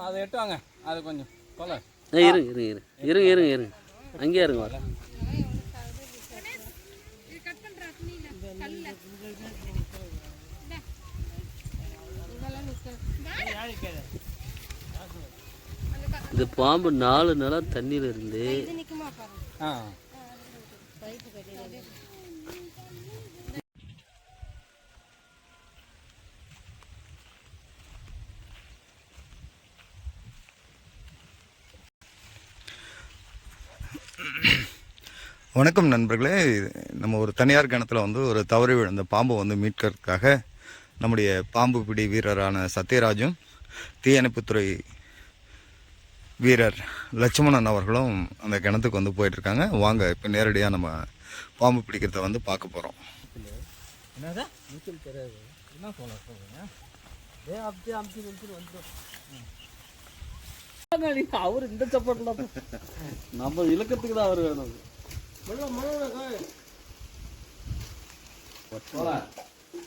அதை எட்டுவாங்க. அது கொஞ்சம் கொலை. இருங்க இருங்க இருங்க இருங்க இருங்க இருங்க அங்கேயே இருங்க வர. இந்த பாம்பு 4 நாளாக தண்ணியில் இருந்து வணக்கம் நண்பர்களே. நம்ம ஒரு தனியார் கிணத்துல வந்து ஒரு தவறி விழுந்த பாம்பை வந்து மீட்கிறதுக்காக நம்முடைய பாம்பு பிடி வீரரான சத்யராஜும் தீயணைப்புத்துறை வீரர் லட்சுமணன் அவர்களும் அந்த கிணத்துக்கு வந்து போயிட்டுருக்காங்க. வாங்க இப்போ நேரடியாக நம்ம பாம்பு பிடிக்கிறத வந்து பார்க்க போகிறோம். அவர் இந்த சப்போர்ட்ல நம்ம இலக்கத்துக்கு தான் அவர் வேணும்.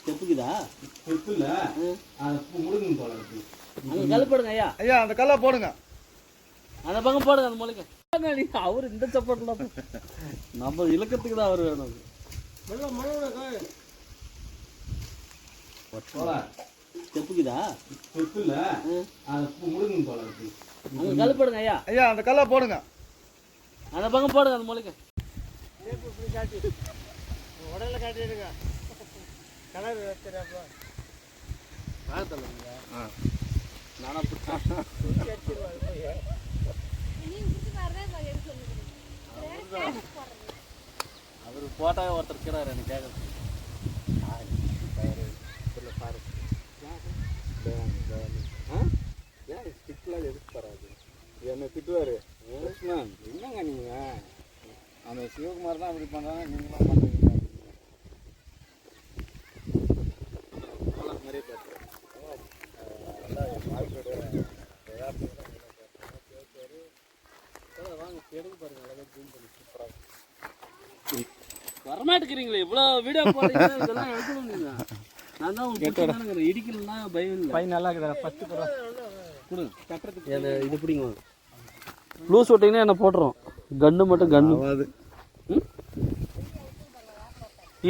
செப்புக்குதா செப்புல முழுங்க போல அந்த கல் போடுங்க ஐயா. ஐயா அந்த கல்லை போடுங்க, அந்த பக்கம் போடுங்க அந்த மூளைக்கு. அவர் இந்த சப்போர்ட்ல நம்ம இலக்கத்துக்கு தான் அவர் வேணும். செப்புக்குதா செப்புல முழுங்க போல அந்த கல் போடுங்க ஐயா. ஐயா அந்த கல்லை போடுங்க, அந்த பக்கம் போடுங்க அந்த மூளைக்கு. உடல காட்டிடுங்க கலர் நானா அவர் போட்டாவே ஒருத்தர் இருக்கிறாரு எனக்கு கேட்குறது. ஸ்டிக்லாம் எதுக்கு வராது என்ன திட்டுவாரு. என்னங்க நீங்க அந்த சிவகுமார் தான் அப்படி பண்றாங்க, நீங்களும் பண்ணுவீங்க. வரமாட்டேங்கிறீங்களே இவ்வளோ வீடியோ போடுறீங்க, இதெல்லாம் எடுக்கணும். நீங்கள் நான் தான் உங்களுக்கு இடிக்கலன்னா பயம் இல்லை. பை நல்லா இருக்குதா ஃபஸ்ட்டு கொடுங்க கட்டுறதுக்கு. இது பிடிங்க லூஸ் விட்டிங்கன்னா என்ன போட்டுரும். கன்று மட்டும் கன்று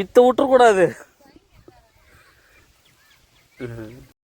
இத்த விட்டுறக்கூடாது.